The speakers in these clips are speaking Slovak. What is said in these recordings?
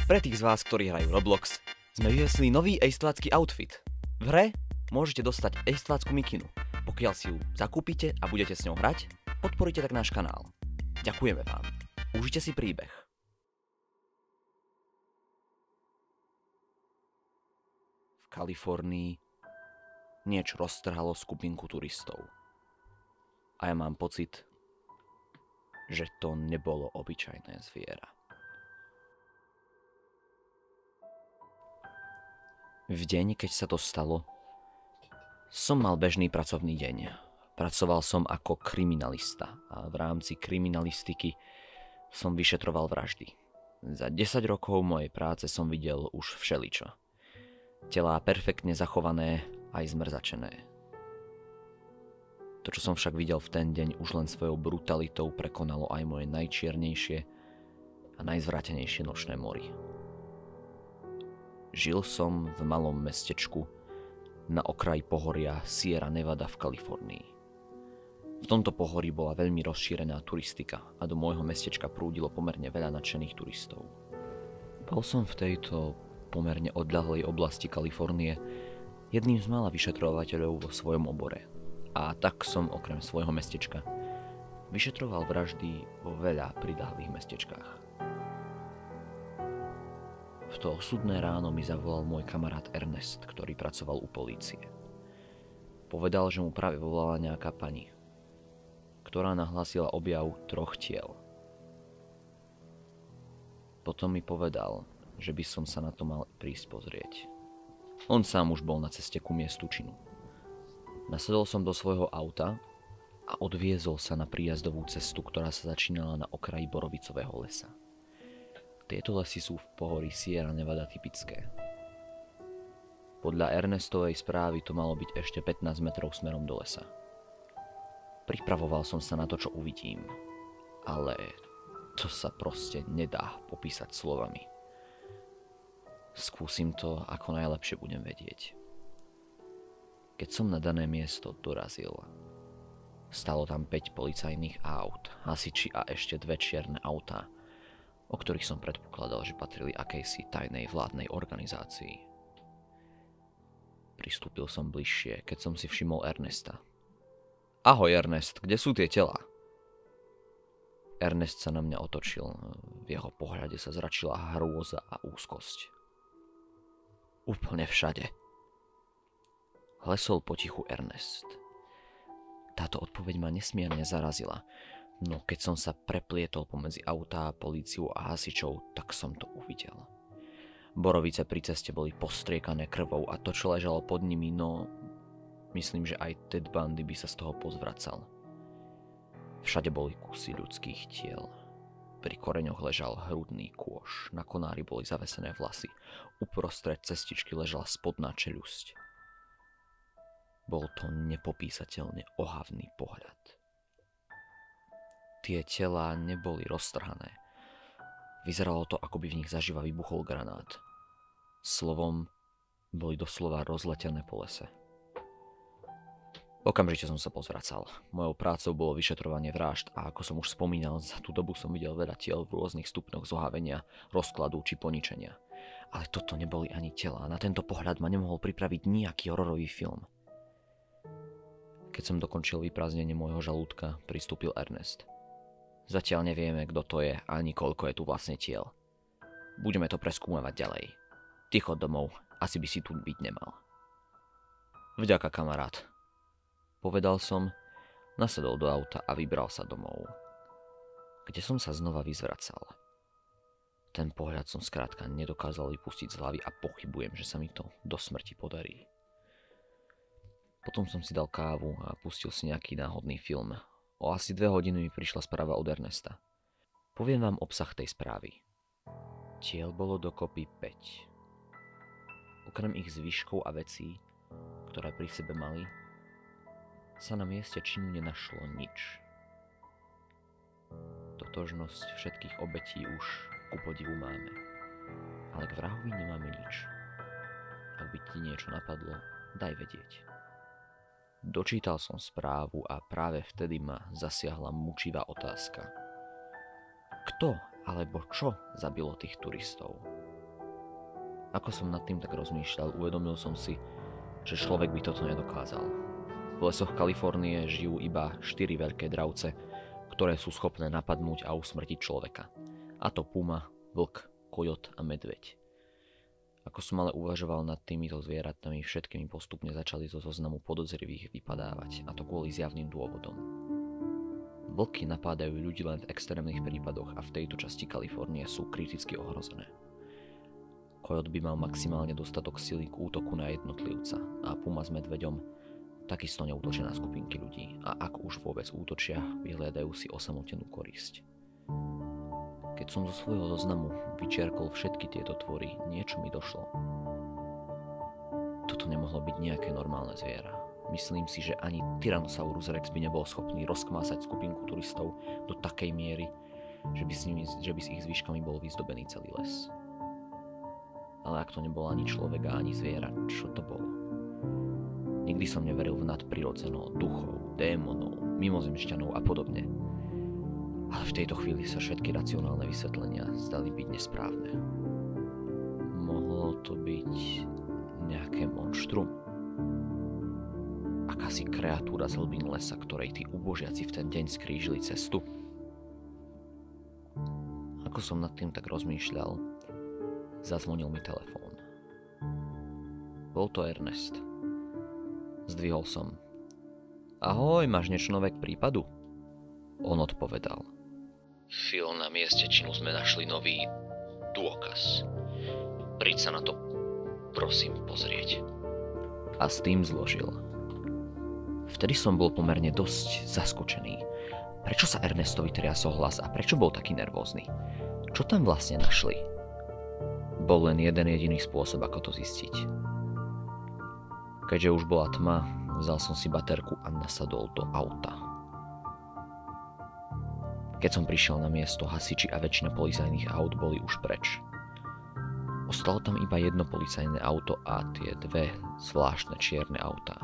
Pre tých z vás, ktorí hrajú Roblox, sme vyvesili nový ejstvácky outfit. V hre môžete dostať ejstvácku mikinu. Pokiaľ si ju zakúpite a budete s ňou hrať, podporíte tak náš kanál. Ďakujeme vám. Užite si príbeh. V Kalifornii niečo roztrhalo skupinku turistov. A ja mám pocit, že to nebolo obyčajné zviera. V deň, keď sa to stalo, som mal bežný pracovný deň. Pracoval som ako kriminalista a v rámci kriminalistiky som vyšetroval vraždy. Za 10 rokov mojej práce som videl už všeličo. Telá perfektne zachované aj zmrzačené. To, čo som však videl v ten deň, už len svojou brutalitou prekonalo aj moje najčiernejšie a najzvrátenejšie nočné mory. Žil som v malom mestečku na okraji pohoria Sierra Nevada v Kalifornii. V tomto pohorí bola veľmi rozšírená turistika a do môjho mestečka prúdilo pomerne veľa nadšených turistov. Bol som v tejto pomerne odľahlej oblasti Kalifornie jedným z mála vyšetrovateľov vo svojom obore. A tak som okrem svojho mestečka vyšetroval vraždy vo veľa priľahlých mestečkách. V to osudné ráno mi zavolal môj kamarát Ernest, ktorý pracoval u polície. Povedal, že mu práve volala nejaká pani, ktorá nahlásila objav 3 tiel. Potom mi povedal, že by som sa na to mal prísť pozrieť. On sám už bol na ceste ku miestu činu. Nasadol som do svojho auta a odviezol sa na príjazdovú cestu, ktorá sa začínala na okraji borovicového lesa. Tieto lesy sú v pohorí Sierra Nevada typické. Podľa Ernestovej správy to malo byť ešte 15 metrov smerom do lesa. Pripravoval som sa na to, čo uvidím, ale to sa proste nedá popísať slovami. Skúsim to, ako najlepšie budem vedieť. Keď som na dané miesto dorazil, stalo tam 5 policajných aut, hasiči a ešte 2 čierne autá, o ktorých som predpokladal, že patrili akejsi tajnej vládnej organizácii. Pristúpil som bližšie, keď som si všimol Ernesta. Ahoj Ernest, kde sú tie telá? Ernest sa na mňa otočil, v jeho pohľade sa zračila hrôza a úzkosť. Úplne všade. Hlesol potichu Ernest. Táto odpoveď ma nesmierne zarazila. No keď som sa preplietol pomedzi autá, políciu a hasičov, tak som to uvidel. Borovice pri ceste boli postriekané krvou a to, čo ležalo pod nimi, no myslím, že aj Ted Bundy by sa z toho pozvracal. Všade boli kusy ľudských tiel. Pri koreňoch ležal hrudný kôš, na konári boli zavesené vlasy, uprostred cestičky ležala spodná čeľusť. Bol to nepopísateľne ohavný pohľad. Tie telá neboli roztrhané. Vyzeralo to, ako by v nich zaživa vybuchol granát. Slovom, boli doslova rozletené po lese. Okamžite som sa pozvracal. Mojou prácou bolo vyšetrovanie vražd a ako som už spomínal, za tú dobu som videl veľa tiel v rôznych stupňoch zohavenia, rozkladu či poničenia. Ale toto neboli ani telá. Na tento pohľad ma nemohol pripraviť nejaký hororový film. Keď som dokončil vyprázdnenie môjho žalúdka, pristúpil Ernest. Zatiaľ nevieme, kto to je, ani koľko je tu vlastne tiel. Budeme to preskúmavať ďalej. Ty chod domov, asi by si tu byť nemal. Vďaka, kamarát. Povedal som, nasadol do auta a vybral sa domov, kde som sa znova vyzvracal. Ten pohľad som skrátka nedokázal vypustiť z hlavy a pochybujem, že sa mi to do smrti podarí. Potom som si dal kávu a pustil si nejaký náhodný film. O asi 2 hodiny mi prišla správa od Ernesta. Poviem vám obsah tej správy. Tiel bolo dokopy 5. Okrem ich zvyškov a vecí, ktoré pri sebe mali, sa na mieste činu nenašlo nič. Totožnosť všetkých obetí už ku podivu máme, ale k vrahovi nemáme nič. Ak by ti niečo napadlo, daj vedieť. Dočítal som správu a práve vtedy ma zasiahla mučivá otázka. Kto alebo čo zabilo tých turistov? Ako som nad tým tak rozmýšľal, uvedomil som si, že človek by toto nedokázal. V lesoch Kalifornie žijú iba 4 veľké dravce, ktoré sú schopné napadnúť a usmrtiť človeka. A to puma, vlk, kojot a medveď. Ako som ale uvažoval nad týmito zvieratami, všetkými postupne začali zo zoznamu podozrivých vypadávať, a to kvôli zjavným dôvodom. Vlky napádajú ľudí len v extrémnych prípadoch a v tejto časti Kalifornie sú kriticky ohrozené. Kojot by mal maximálne dostatok sily k útoku na jednotlivca a puma s medveďom takisto neútočia na skupinky ľudí a ak už vôbec útočia, vyhľadajú si osamotenú korisť. Keď som zo svojho zoznamu vyčiarkol všetky tieto tvory, niečo mi došlo. Toto nemohlo byť nejaké normálne zviera. Myslím si, že ani Tyrannosaurus Rex by nebol schopný rozkmásať skupinku turistov do takej miery, že by s ich zvyškami bol vyzdobený celý les. Ale ak to nebol ani človek a ani zviera, čo to bolo? Nikdy som neveril v nadprirodzeno, duchov, démonov, mimozemšťanov a podobne. Ale v tejto chvíli sa všetky racionálne vysvetlenia zdali byť nesprávne. Mohlo to byť nejaké monštrum? Akási kreatúra z hlbín lesa, ktorej tí ubožiaci v ten deň skrížili cestu? Ako som nad tým tak rozmýšľal, zazvonil mi telefón. Bol to Ernest. Zdvihol som. Ahoj, máš niečo nové k prípadu? On odpovedal. Phil, na mieste činu sme našli nový dôkaz. Príď sa na to, prosím, pozrieť. A s tým zložil. Vtedy som bol pomerne dosť zaskočený. Prečo sa Ernestovi triasol hlas a prečo bol taký nervózny? Čo tam vlastne našli? Bol len jeden jediný spôsob, ako to zistiť. Keďže už bola tma, vzal som si baterku a nasadol do auta. Keď som prišiel na miesto, hasiči a väčšina policajných aut boli už preč. Ostalo tam iba jedno policajné auto a tie dve zvláštne čierne autá.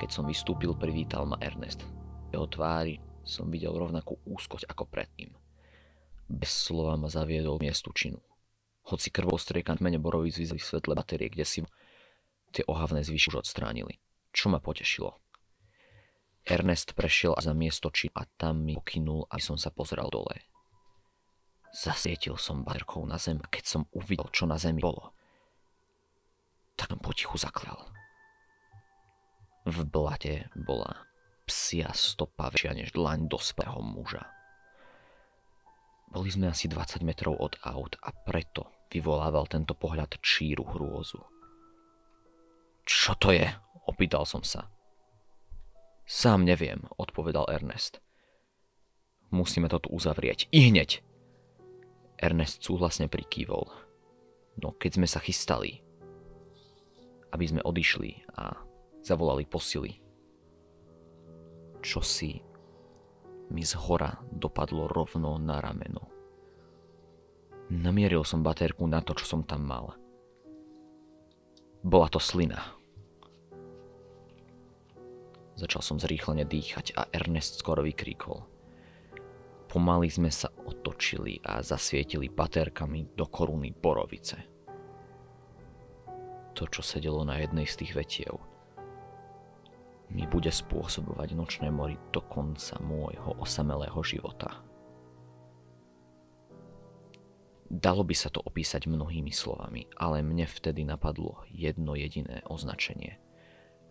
Keď som vystúpil, privítal ma Ernest. V jeho tvári som videl rovnakú úzkosť ako predtým. Bez slova ma zaviedol k miestu činu. Hoci krvostriekan v mene borovíc vyzvali v svetle batérie, kde si tie ohavné zvyšky už odstránili. Čo ma potešilo. Ernest prešiel za miesto činu a tam mi pokynul, aby som sa pozrel dole. Zasvietil som baterkou na zem a keď som uvidel, čo na zemi bolo, tak som potichu zaklel. V blate bola psia stopa väčšia než dlaň dospelého muža. Boli sme asi 20 metrov od aut a preto vyvolával tento pohľad číru hrôzu. Čo to je? Opýtal som sa. Sám neviem, odpovedal Ernest. Musíme to tu uzavrieť. I hneď! Ernest súhlasne prikývol. No keď sme sa chystali, aby sme odišli a zavolali posily, čosi mi zhora dopadlo rovno na rameno. Namieril som batérku na to, čo som tam mal. Bola to slina. Začal som zrýchlene dýchať a Ernest skoro vykríkol. Pomaly sme sa otočili a zasvietili batérkami do koruny borovice. To, čo sedelo na jednej z tých vetiev, mi bude spôsobovať nočné mory do konca môjho osamelého života. Dalo by sa to opísať mnohými slovami, ale mne vtedy napadlo jedno jediné označenie,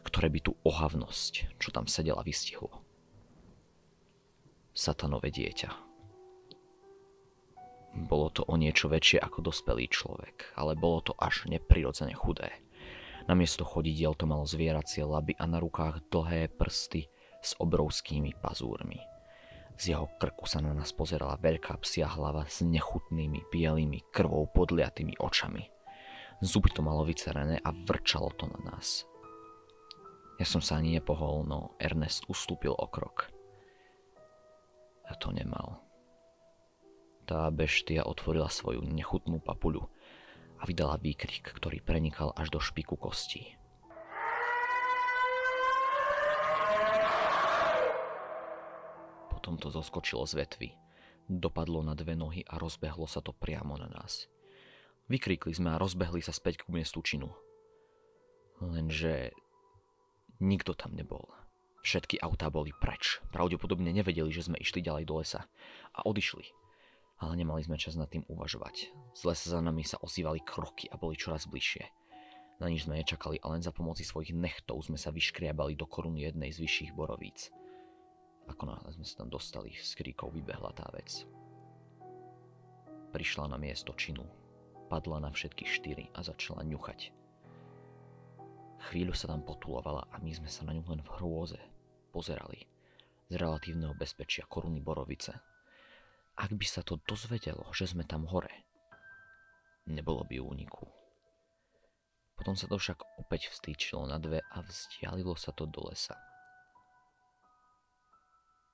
ktoré by tú ohavnosť, čo tam sedela, vystihlo. Satanové dieťa. Bolo to o niečo väčšie ako dospelý človek, ale bolo to až neprirodzene chudé. Namiesto chodidiel to malo zvieracie laby a na rukách dlhé prsty s obrovskými pazúrmi. Z jeho krku sa na nás pozerala veľká psia hlava s nechutnými bielými krvou podliatými očami. Zuby to malo vycerené a vrčalo to na nás. Ja som sa ani nepohol, no Ernest ustúpil o krok. Ja to nemal. Tá beštia otvorila svoju nechutnú papuľu a vydala výkrik, ktorý prenikal až do špiku kostí. Potom to zoskočilo z vetvy, dopadlo na dve nohy a rozbehlo sa to priamo na nás. Vykríkli sme a rozbehli sa späť k miestu činu. Lenže nikto tam nebol. Všetky autá boli preč. Pravdepodobne nevedeli, že sme išli ďalej do lesa. A odišli. Ale nemali sme čas nad tým uvažovať. Z lesa za nami sa ozývali kroky a boli čoraz bližšie. Na nič sme nečakali a len za pomoci svojich nechtov sme sa vyškriabali do koruny jednej z vyšších borovíc. Ako náhle sme sa tam dostali, s kríkou vybehla tá vec. Prišla na miesto činu. Padla na všetky 4 a začala ňuchať. Chvíľu sa tam potulovala a my sme sa na ňu len v hrôze pozerali. Z relatívneho bezpečia koruny borovice. Ak by sa to dozvedelo, že sme tam hore, nebolo by úniku. Potom sa to však opäť vstýčilo na dve a vzdialilo sa to do lesa.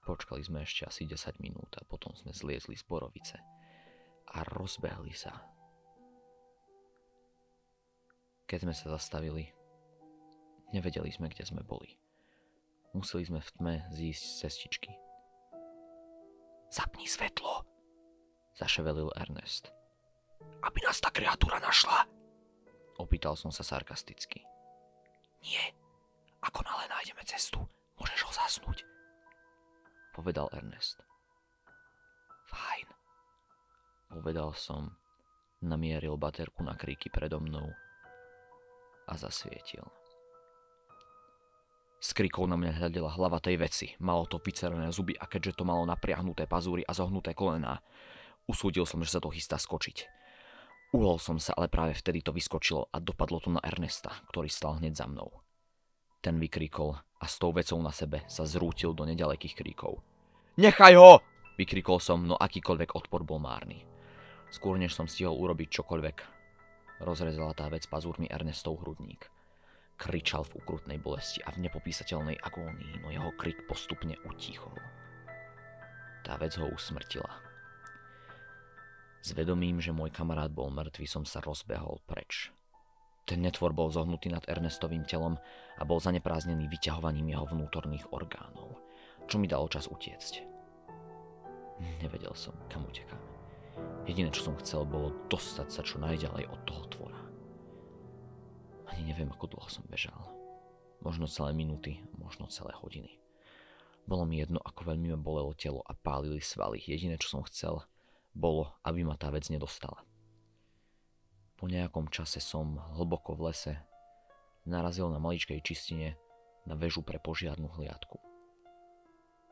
Počkali sme ešte asi 10 minút a potom sme zliezli z borovice a rozbehli sa. Keď sme sa zastavili, nevedeli sme, kde sme boli. Museli sme v tme zísť z cestičky. Zapni svetlo, zaševelil Ernest. Aby nás tá kreatúra našla? Opýtal som sa sarkasticky. Nie, ako náhle nájdeme cestu, môžeš ho zasnúť, povedal Ernest. Fajn, povedal som, namieril baterku na kríky predo mnou a zasvietil. S krikou na mňa hľadela hlava tej veci. Malo to vycerené zuby a keďže to malo napriahnuté pazúry a zohnuté kolená, usúdil som, že sa to chystá skočiť. Uhol som sa, ale práve vtedy to vyskočilo a dopadlo to na Ernesta, ktorý stál hneď za mnou. Ten vykríkol a s tou vecou na sebe sa zrútil do nedalekých kríkov. Nechaj ho! Vykrikol som, no akýkoľvek odpor bol márny. Skôr než som stihol urobiť čokoľvek, rozrezala tá vec pazúrmi Ernestov hrudník. Kričal v ukrutnej bolesti a v nepopísateľnej agónii, no jeho krik postupne utíchol. Tá vec ho usmrtila. S vedomím, že môj kamarát bol mŕtvý, som sa rozbehol preč. Ten netvor bol zohnutý nad Ernestovým telom a bol zanepráznený vyťahovaním jeho vnútorných orgánov, čo mi dalo čas utiecť. Nevedel som, kam utekám. Jediné, čo som chcel, bolo dostať sa čo najďalej od toho tvora. Ani neviem, ako dlho som bežal. Možno celé minúty, možno celé hodiny. Bolo mi jedno, ako veľmi ma bolelo telo a pálili svaly. Jediné, čo som chcel, bolo, aby ma tá vec nedostala. Po nejakom čase som hlboko v lese narazil na maličkej čistine na väžu pre požiarnu hliadku.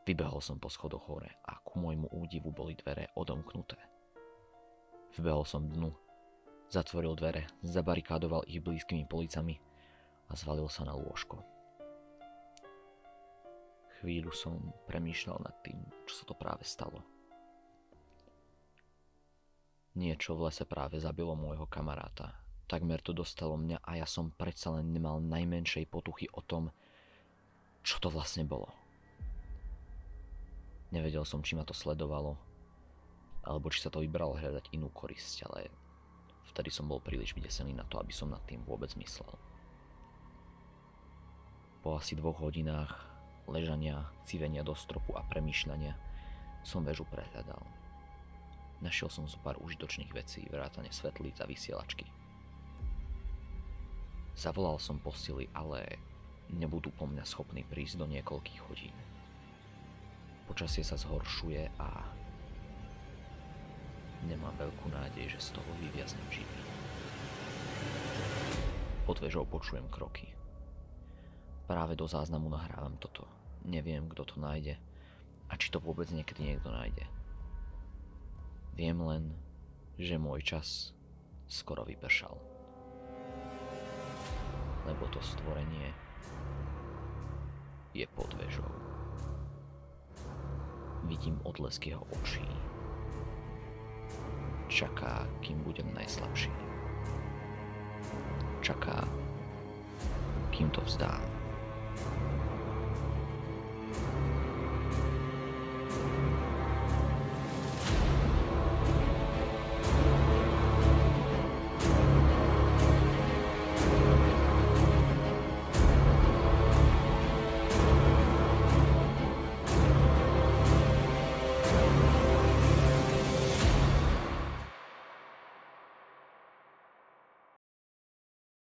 Vybehol som po schodoch hore a ku môjmu údivu boli dvere odomknuté. Vbehol som dnu, zatvoril dvere, zabarikádoval ich blízkymi policami a zvalil sa na lôžko. Chvíľu som premýšľal nad tým, čo sa to práve stalo. Niečo v lese práve zabilo môjho kamaráta. Takmer to dostalo mňa a ja som predsa len nemal najmenšej potuchy o tom, čo to vlastne bolo. Nevedel som, či ma to sledovalo, alebo či sa to vybralo hľadať inú korisť, ale vtedy som bol príliš vydesený na to, aby som nad tým vôbec myslel. Po asi 2 hodinách ležania, civenia do stropu a premýšľania som väžu prehľadal. Našiel som zo pár užitočných vecí, vrátane svetlíc a vysielačky. Zavolal som posily, ale nebudú po mňa schopní prísť do niekoľkých hodín. Počasie sa zhoršuje a nemám veľkú nádej, že z toho vyviaznem živý. Pod vežou počujem kroky. Práve do záznamu nahrávam toto. Neviem, kto to nájde a či to vôbec niekedy niekto nájde. Viem len, že môj čas skoro vypršal. Lebo to stvorenie je pod vežou. Vidím odlesk jeho očí. Čaká, kým budem najslabší. Čaká, kým to vzdám.